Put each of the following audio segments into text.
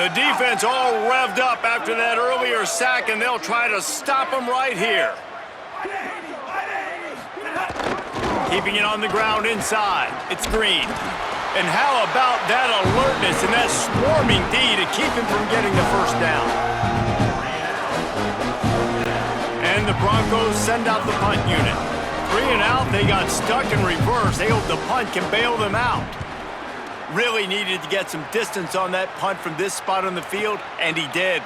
The defense all revved up after that earlier sack, and they'll try to stop him right here. Keeping it on the ground inside. It's Green. And how about that alertness and that swarming D to keep him from getting the first down? And the Broncos send out the punt unit. 3 and out, they got stuck in reverse. They hope the punt can bail them out. Really needed to get some distance on that punt from this spot on the field, and he did.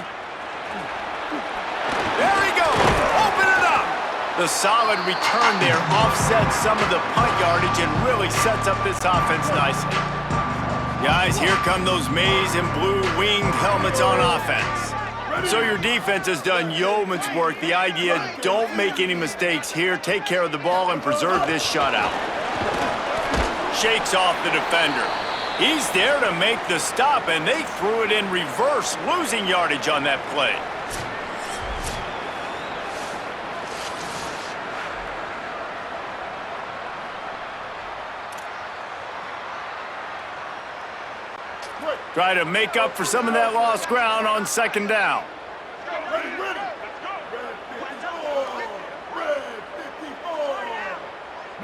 There he goes! Open it up! The solid return there offsets some of the punt yardage and really sets up this offense nicely. Guys, here come those maize and blue winged helmets on offense. So your defense has done yeoman's work. The idea, don't make any mistakes here. Take care of the ball and preserve this shutout. Shakes off the defender. He's there to make the stop, and they threw it in reverse, losing yardage on that play. Try to make up for some of that lost ground on second down.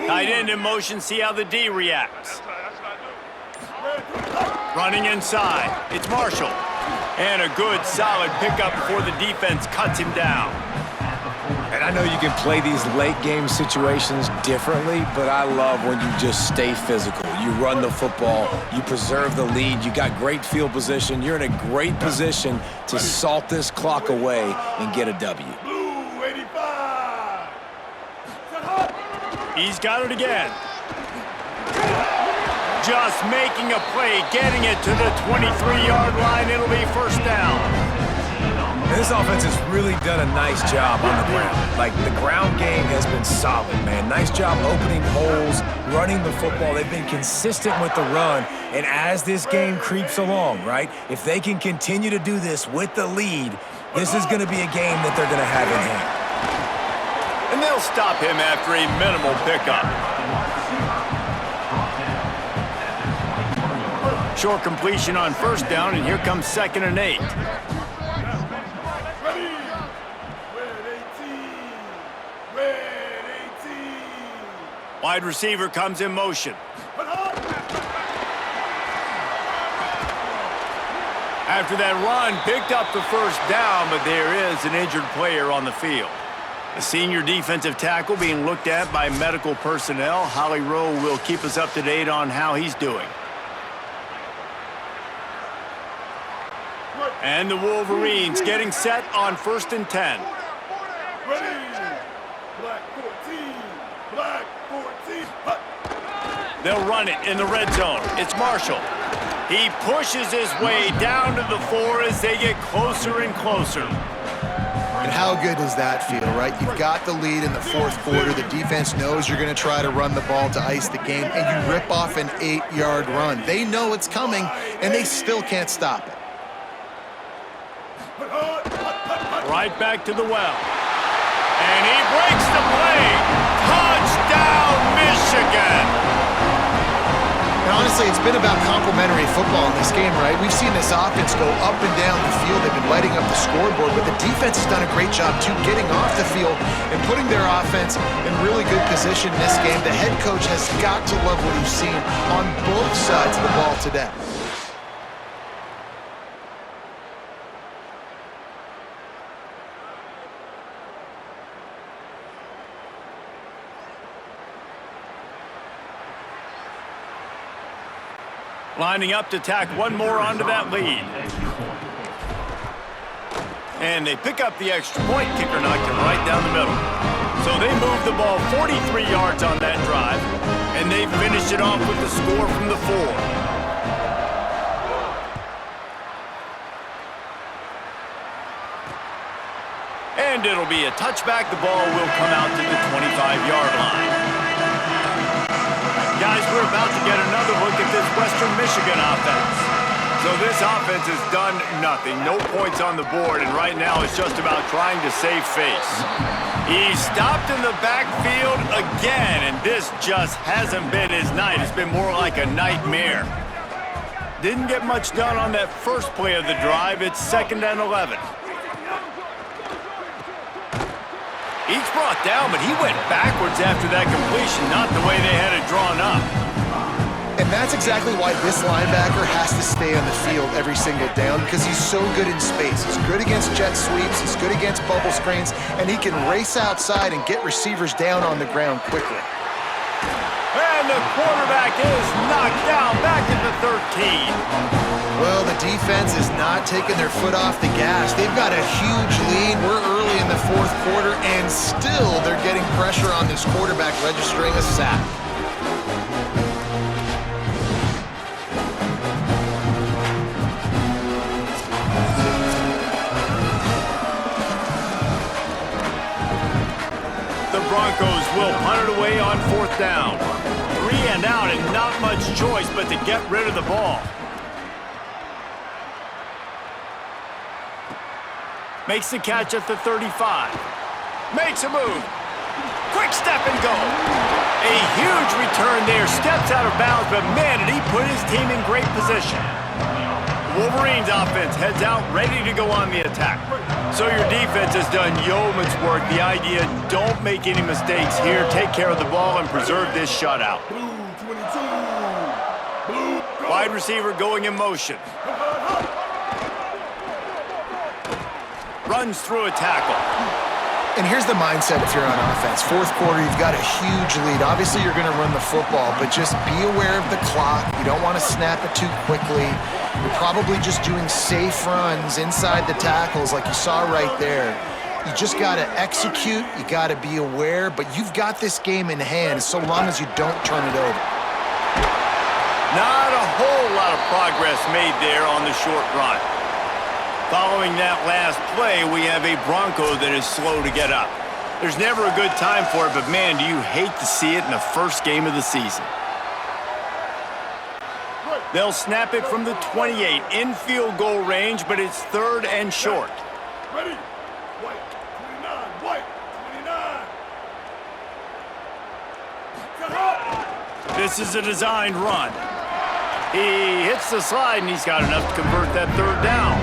Tight end in motion, see how the D reacts. Running inside, it's Marshall. And a good, solid pickup before the defense cuts him down. And I know you can play these late-game situations differently, but I love when you just stay physical. You run the football, you preserve the lead, you got great field position. You're in a great position to salt this clock away and get a W. Blue 85. He's got it again. Just making a play, getting it to the 23-yard line. It'll be first down. And this offense has really done a nice job on the ground. Like, the ground game has been solid, man. Nice job opening holes, running the football. They've been consistent with the run. And as this game creeps along, right, if they can continue to do this with the lead, this is going to be a game that they're going to have in hand. And they'll stop him after a minimal pickup. Short completion on first down, and here comes 2nd and 8. Wide receiver comes in motion. After that run, picked up the first down, but there is an injured player on the field. The senior defensive tackle being looked at by medical personnel. Holly Rowe will keep us up to date on how he's doing. And the Wolverines getting set on 1st and 10. Ready. Black 14. Black 14. They'll run it in the red zone. It's Marshall. He pushes his way down to the 4 as they get closer and closer. And how good does that feel, right? You've got the lead in the 4th quarter. The defense knows you're going to try to run the ball to ice the game, and you rip off an 8-yard run. They know it's coming, and they still can't stop it. Right back to the well. And he breaks the play. Touchdown, Michigan! And honestly, it's been about complementary football in this game, right? We've seen this offense go up and down the field. They've been lighting up the scoreboard, but the defense has done a great job, too, getting off the field and putting their offense in really good position in this game. The head coach has got to love what he's seen on both sides of the ball today. Lining up to tack one more onto that lead. And they pick up the extra point. Kicker knocked him right down the middle. So they moved the ball 43 yards on that drive, and they finished it off with the score from the 4. And it'll be a touchback. The ball will come out to the 25-yard line. Guys, we're about to get another look at this Western Michigan offense. So this offense has done nothing. No points on the board, and right now it's just about trying to save face. He stopped in the backfield again, and this just hasn't been his night. It's been more like a nightmare. Didn't get much done on that first play of the drive. It's 2nd and 11. Each brought down, but he went backwards after that completion, not the way they had it drawn up. And that's exactly why this linebacker has to stay on the field every single down, because he's so good in space. He's good against jet sweeps, he's good against bubble screens, and he can race outside and get receivers down on the ground quickly. And the quarterback is knocked down back at the 13. Well, the defense is not taking their foot off the gas. They've got a huge lead. We're early in the 4th quarter, and still they're getting pressure on this quarterback, registering a sack. The Broncos will punt it away on 4th down. 3 and out, and not much choice but to get rid of the ball. Makes the catch at the 35. Makes a move. Quick step and go. A huge return there. Steps out of bounds, but man, did he put his team in great position. Wolverines offense heads out, ready to go on the attack. So your defense has done yeoman's work. The idea, don't make any mistakes here. Take care of the ball and preserve this shutout. Blue 22. Blue. Go. Wide receiver going in motion. Runs through a tackle. And here's the mindset if you're on offense. 4th quarter, you've got a huge lead. Obviously, you're going to run the football, but just be aware of the clock. You don't want to snap it too quickly. You're probably just doing safe runs inside the tackles like you saw right there. You just got to execute. You got to be aware, but you've got this game in hand so long as you don't turn it over. Not a whole lot of progress made there on the short run. Following that last play, we have a Bronco that is slow to get up. There's never a good time for it, but man, do you hate to see it in the first game of the season. They'll snap it from the 28, in field goal range, but it's 3rd and short. Ready. White 29. White 29. This is a designed run. He hits the slide, and he's got enough to convert that 3rd down.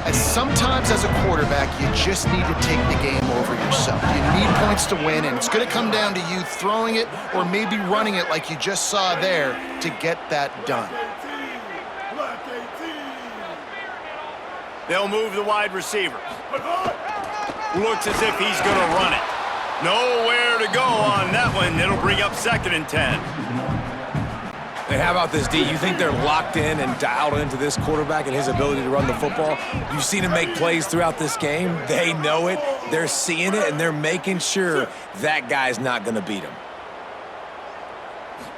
And sometimes as a quarterback, you just need to take the game over yourself. You need points to win, and it's going to come down to you throwing it or maybe running it like you just saw there to get that done. Black 18. They'll move the wide receiver. Looks as if he's going to run it. Nowhere to go on that one. It'll bring up 2nd and 10. And how about this, D? You think they're locked in and dialed into this quarterback and his ability to run the football? You've seen him make plays throughout this game. They know it. They're seeing it, and they're making sure that guy's not going to beat him.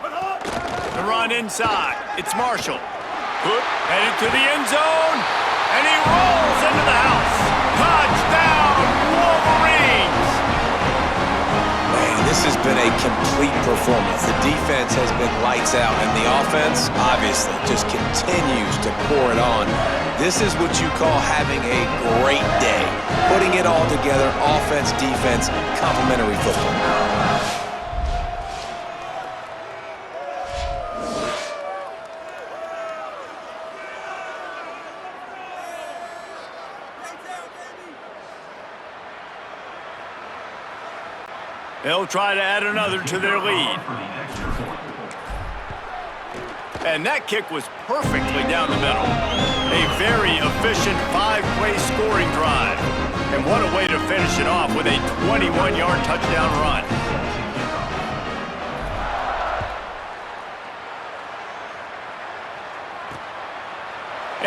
The run inside. It's Marshall. Headed to the end zone, and he rolls into the house. Touchdown, Wolverines! Man, this has been a complete performance. The defense has been lights out, and the offense, obviously, just continues to pour it on. This is what you call having a great day. Putting it all together, offense, defense, complementary football. They'll try to add another to their lead. And that kick was perfectly down the middle. A very efficient 5-play scoring drive. And what a way to finish it off with a 21-yard touchdown run.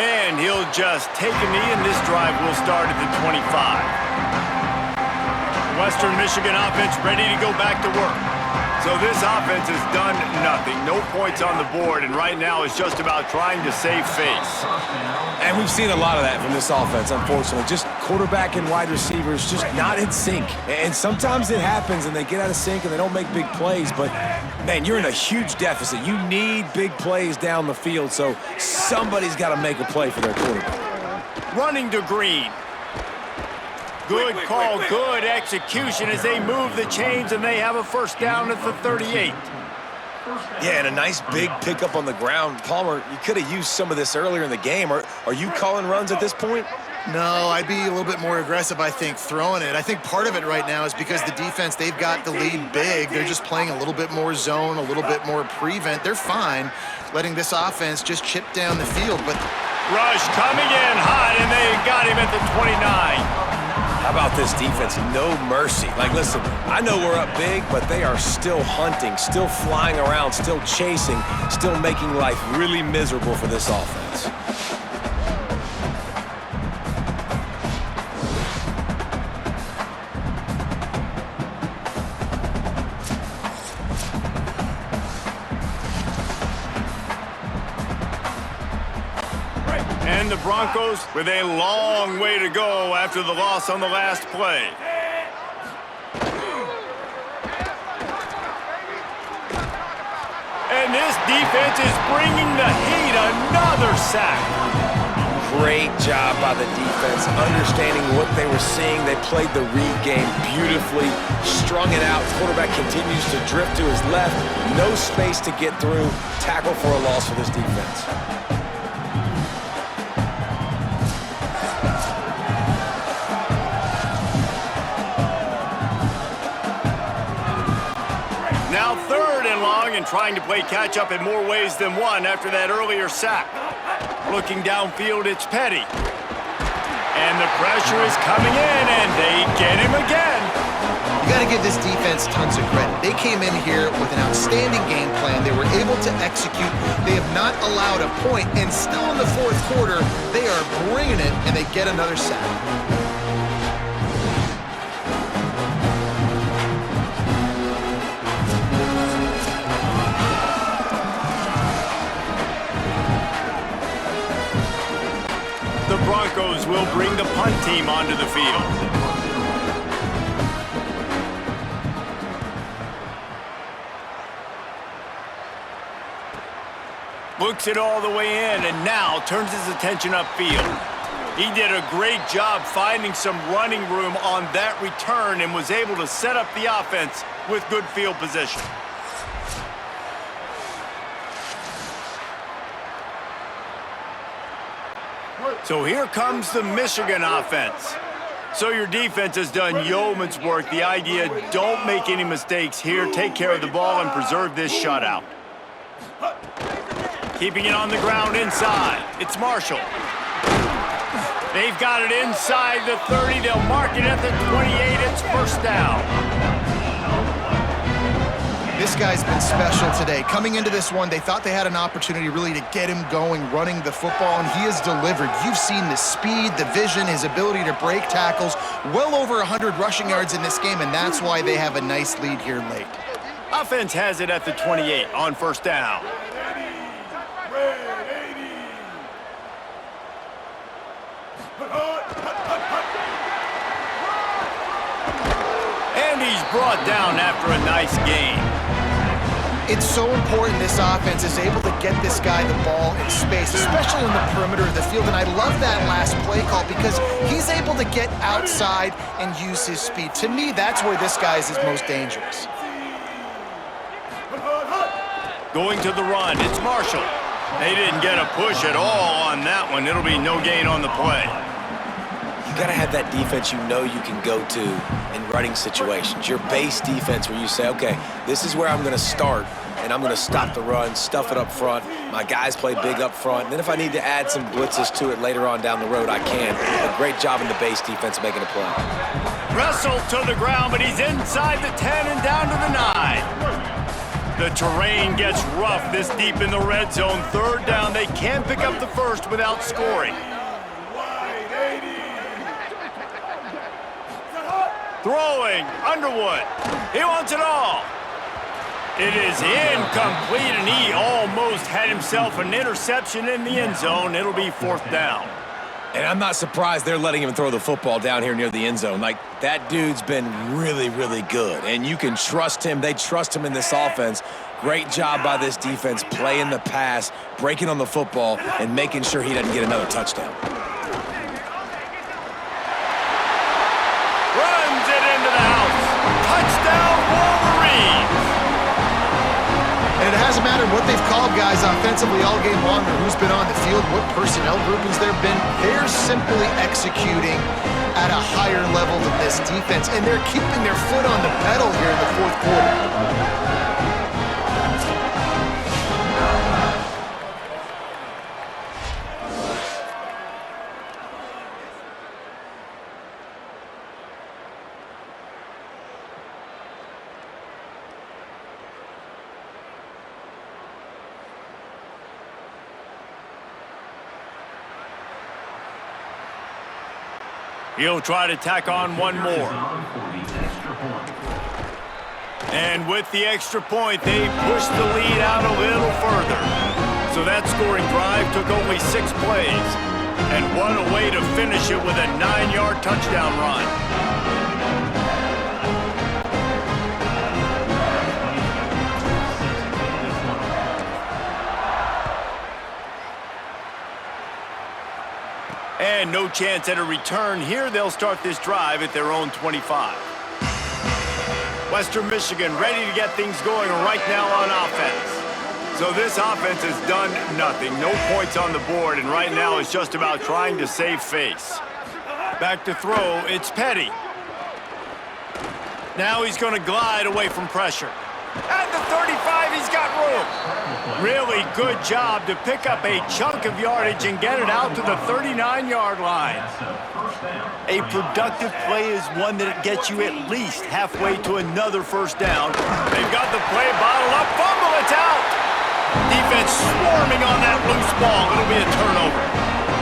And he'll just take a knee, and this drive will start at the 25. Western Michigan offense ready to go back to work. So this offense has done nothing. No points on the board, and right now it's just about trying to save face. And we've seen a lot of that from this offense, unfortunately. Just quarterback and wide receivers just not in sync. And sometimes it happens, and they get out of sync, and they don't make big plays. But, man, you're in a huge deficit. You need big plays down the field, so somebody's got to make a play for their quarterback. Running to Green. Good call, good execution as they move the chains, and they have a first down at the 38. Yeah, and a nice big pickup on the ground. Palmer, you could have used some of this earlier in the game. Are you calling runs at this point? No, I'd be a little bit more aggressive, I think, throwing it. I think part of it right now is because the defense, they've got the lead big. They're just playing a little bit more zone, a little bit more prevent. They're fine letting this offense just chip down the field. But Rush coming in hot, and they got him at the 29. How about this defense? No mercy. Like, listen, I know we're up big, but they are still hunting, still flying around, still chasing, still making life really miserable for this offense. And the Broncos with a long way to go after the loss on the last play. And this defense is bringing the heat. Another sack. Great job by the defense, understanding what they were seeing. They played the read game beautifully, strung it out. Quarterback continues to drift to his left. No space to get through. Tackle for a loss for this defense. Now 3rd and long, and trying to play catch-up in more ways than one after that earlier sack. Looking downfield, it's Petty. And the pressure is coming in, and they get him again. you got to give this defense tons of credit. They came in here with an outstanding game plan. They were able to execute. They have not allowed a point, and still in the 4th quarter, they are bringing it, and they get another sack. The Broncos will bring the punt team onto the field. Looks it all the way in and now turns his attention upfield. He did a great job finding some running room on that return and was able to set up the offense with good field position. So here comes the Michigan offense. So your defense has done yeoman's work. The idea, don't make any mistakes here. Take care of the ball and preserve this shutout. Keeping it on the ground inside. It's Marshall. They've got it inside the 30. They'll mark it at the 28. It's first down. This guy's been special today. Coming into this one, they thought they had an opportunity really to get him going, running the football, and he has delivered. You've seen the speed, the vision, his ability to break tackles. Well over 100 rushing yards in this game, and that's why they have a nice lead here late. Offense has it at the 28 on first down. And he's brought down after a nice gain. It's so important this offense is able to get this guy the ball in space, especially in the perimeter of the field. And I love that last play call because he's able to get outside and use his speed. To me, that's where this guy is his most dangerous. Going to the run, it's Marshall. They didn't get a push at all on that one. It'll be no gain on the play. You got to have that defense you know you can go to in running situations. Your base defense where you say, okay, this is where I'm going to start, and I'm going to stop the run, stuff it up front. My guys play big up front. And then if I need to add some blitzes to it later on down the road, I can. A great job in the base defense making a play. Wrestled to the ground, but he's inside the 10 and down to the 9. The terrain gets rough this deep in the red zone. 3rd down, they can't pick up the first without scoring. Throwing, Underwood. He wants it all. It is incomplete, and he almost had himself an interception in the end zone. It'll be 4th down. And I'm not surprised they're letting him throw the football down here near the end zone. Like, that dude's been really, really good. And you can trust him. They trust him in this offense. Great job by this defense playing the pass, breaking on the football, and making sure he doesn't get another touchdown. Runs it into the house. Touchdown, Wolverines. And it hasn't mattered what they've called guys offensively all game long or who's been on the field, what personnel groupings there have been. They're simply executing at a higher level than this defense, and they're keeping their foot on the pedal here in the fourth quarter. He'll try to tack on one more. And with the extra point, they pushed the lead out a little further. So that scoring drive took only 6 plays. And what a way to finish it with a 9-yard touchdown run. And no chance at a return here. They'll start this drive at their own 25. Western Michigan ready to get things going right now on offense. So this offense has done nothing. No points on the board, and right now it's just about trying to save face. Back to throw, it's Petty. Now he's going to glide away from pressure. At the 35, he's got room. Really good job to pick up a chunk of yardage and get it out to the 39-yard line. A productive play is one that gets you at least halfway to another first down. They've got the play bottled up. Fumble, it's out. Defense swarming on that loose ball. It'll be a turnover.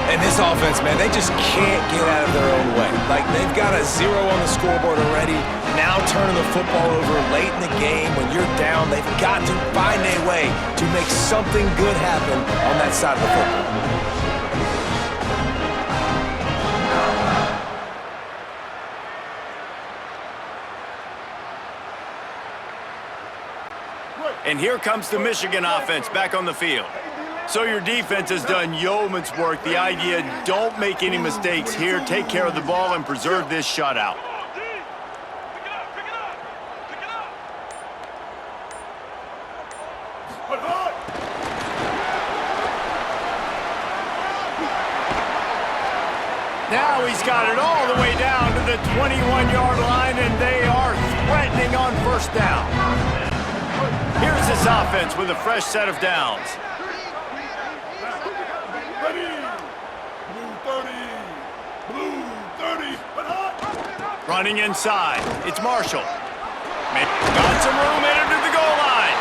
And this offense, man, they just can't get out of their own way. Like, they've got a 0 on the scoreboard already. Now turning the football over late in the game when you're down. They've got to find a way to make something good happen on that side of the football. And here comes the Michigan offense back on the field. So your defense has done yeoman's work. The idea, don't make any mistakes here. Take care of the ball and preserve this shutout. Now he's got it all the way down to the 21-yard line, and they are threatening on first down. Here's this offense with a fresh set of downs. Running inside, it's Marshall. Got some room, headed to the goal line.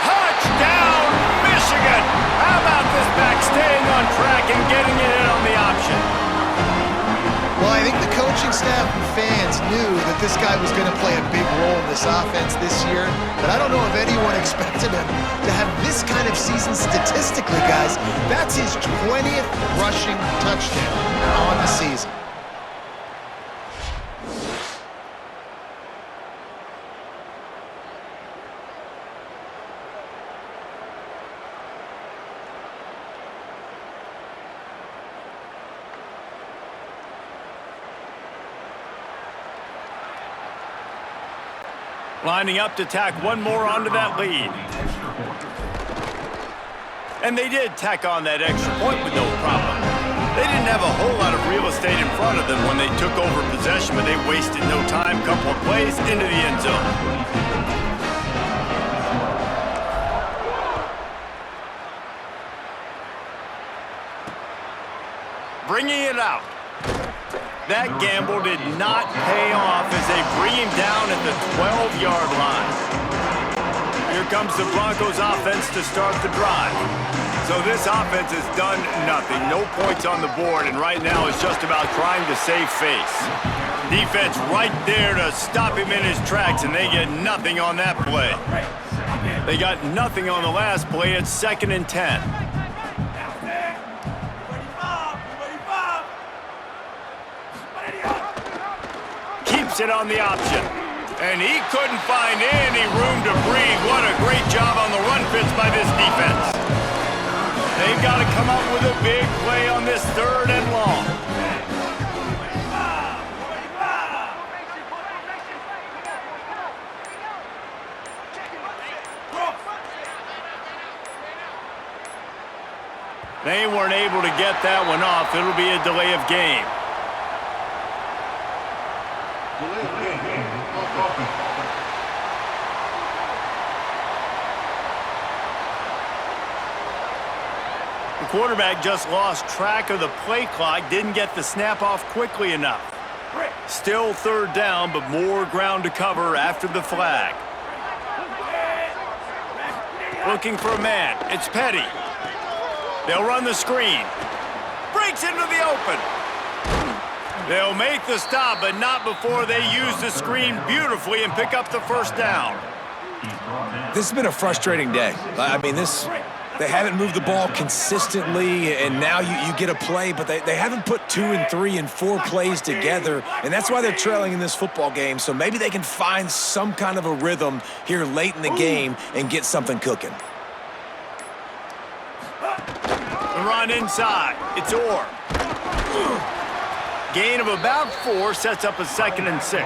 Touchdown, Michigan! How about this back staying on track and getting it in on the option? Well, I think the coaching staff and fans knew that this guy was going to play a big role in this offense this year, but I don't know if anyone expected him to have this kind of season statistically, guys. That's his 20th rushing touchdown on the season. Lining up to tack one more onto that lead. And they did tack on that extra point with no problem. They didn't have a whole lot of real estate in front of them when they took over possession, but they wasted no time. Couple of plays into the end zone. Bringing it out. That gamble did not pay off as they bring him down at the 12-yard line. Here comes the Broncos offense to start the drive. So this offense has done nothing. No points on the board, and right now it's just about trying to save face. Defense right there to stop him in his tracks, and they get nothing on that play. They got nothing on the last play. It's 2nd and 10. It on the option, and he couldn't find any room to breathe. What a great job on the run fits by this defense. They've got to come up with a big play on this 3rd and long. unable to get that one off. It'll be a delay of game. The quarterback just lost track of the play clock, didn't get the snap off quickly enough. Still third down, but more ground to cover after the flag. Looking for a man. It's Petty. They'll run the screen. Breaks into the open. They'll make the stop, but not before they use the screen beautifully and pick up the first down. This has been a frustrating day. I mean, they haven't moved the ball consistently, and now you get a play, but they haven't put 2 and 3 and 4 plays together, and that's why they're trailing in this football game. So maybe they can find some kind of a rhythm here late in the game and get something cooking. The run inside. It's Orr. Gain of about 4 sets up a 2nd and 6.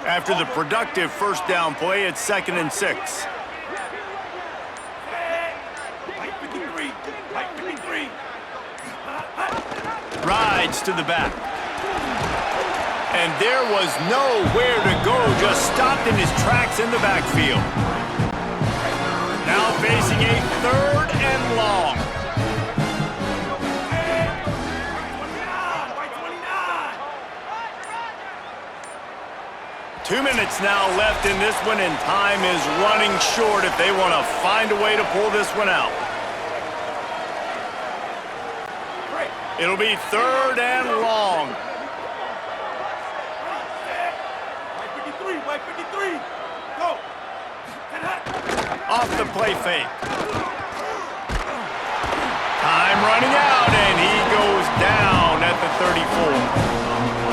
After the productive first down play, it's 2nd and 6. Rides to the back. And there was nowhere to go, just stopped in his tracks in the backfield. Now facing a 3rd and long. 2 minutes now left in this one, and time is running short if they want to find a way to pull this one out. It'll be 3rd and long. Off the play fake. Time running out, and he goes down at the 34.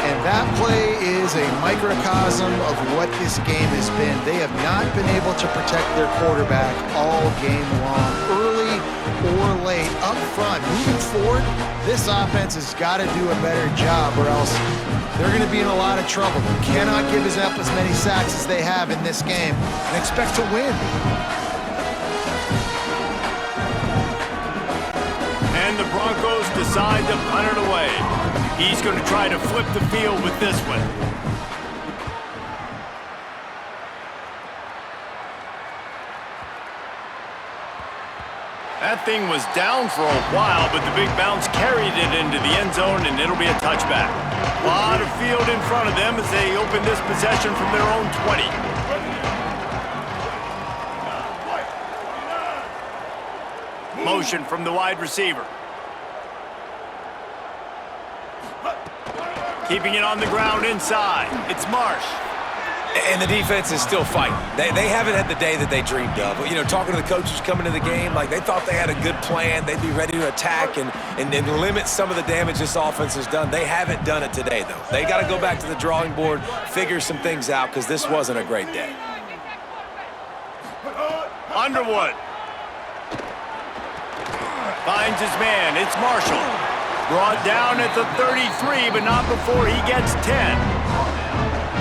And that play is a microcosm of what this game has been. They have not been able to protect their quarterback all game long, early or late, up front. Moving forward, this offense has got to do a better job, or else they're going to be in a lot of trouble. You cannot give up as many sacks as they have in this game and expect to win. And the Broncos decide to punt it away. He's going to try to flip the field with this one. That thing was down for a while, but the big bounce carried it into the end zone, and it'll be a touchback. A lot of field in front of them as they open this possession from their own 20. Motion from the wide receiver. Keeping it on the ground inside. It's Marsh. And the defense is still fighting. They haven't had the day that they dreamed of. You know, talking to the coaches coming to the game, like they thought they had a good plan. They'd be ready to attack and limit some of the damage this offense has done. They haven't done it today, though. They got to go back to the drawing board, figure some things out, because this wasn't a great day. Underwood. Finds his man. It's Marshall. Brought down at the 33, but not before he gets 10.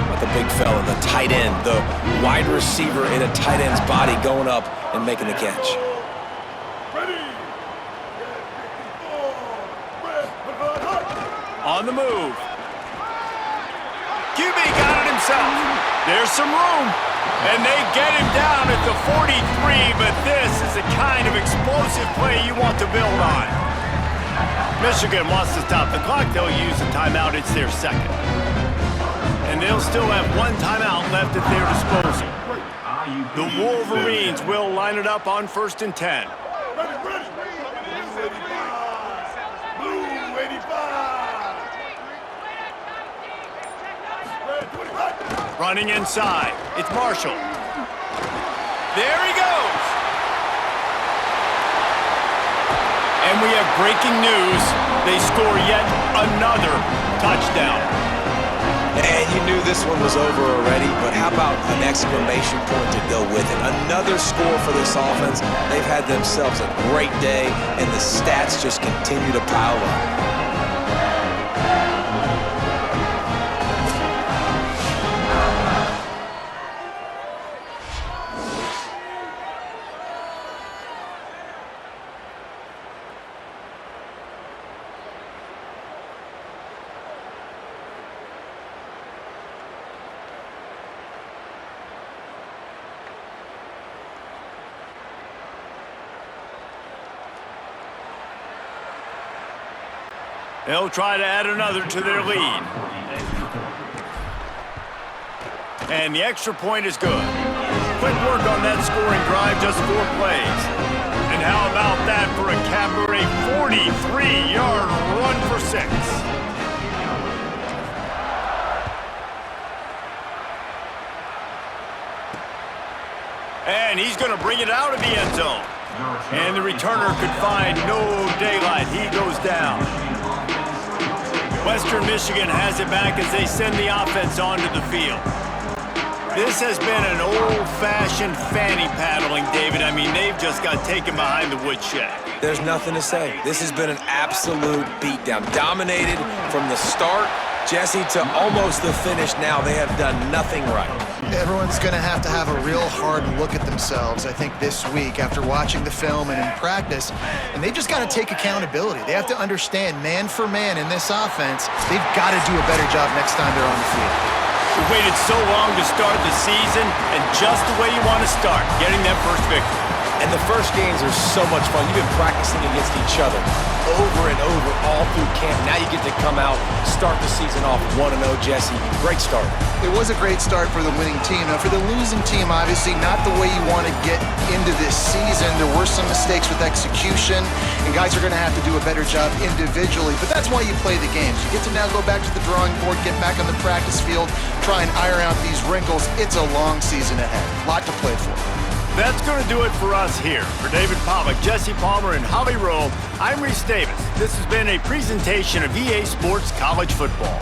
But the big fella, the tight end, the wide receiver in a tight end's body going up and making the catch. On the move. QB got it himself. There's some room. And they get him down at the 43, but this is the kind of explosive play you want to build on. Michigan wants to stop the clock. They'll use a timeout. It's their 2nd. And they'll still have 1 timeout left at their disposal. The Wolverines will line it up on 1st and 10. Blue 85. Running inside. It's Marshall. There he goes. And we have breaking news. They score yet another touchdown. And you knew this one was over already, but how about an exclamation point to go with it? Another score for this offense. They've had themselves a great day, and the stats just continue to pile up. They'll try to add another to their lead. And the extra point is good. Quick work on that scoring drive, just 4 plays. And how about that for a cabaret 43-yard run for 6? And he's going to bring it out of the end zone. And the returner could find no daylight. He goes down. Western Michigan has it back as they send the offense onto the field. This has been an old-fashioned fanny paddling, David. I mean, they've just got taken behind the woodshed. There's nothing to say. This has been an absolute beatdown. Dominated from the start, Jesse, to almost the finish now. They have done nothing right. Everyone's going to have a real hard look at themselves, I think, this week after watching the film and in practice. And they've just got to take accountability. They have to understand, man for man in this offense, they've got to do a better job next time they're on the field. We waited so long to start the season, and just the way you want to start, getting that first victory. And the first games are so much fun. You've been practicing against each other over and over all through camp. Now you get to come out, start the season off 1-0, Jesse. Great start. It was a great start for the winning team. Now, for the losing team, obviously not the way you want to get into this season. There were some mistakes with execution, and guys are going to have to do a better job individually. But that's why you play the games. You get to now go back to the drawing board, get back on the practice field, try and iron out these wrinkles. It's a long season ahead. A lot to play for. That's going to do it for us here. For David Pollack, Jesse Palmer, and Holly Rowe, I'm Reese Davis. This has been a presentation of EA Sports College Football.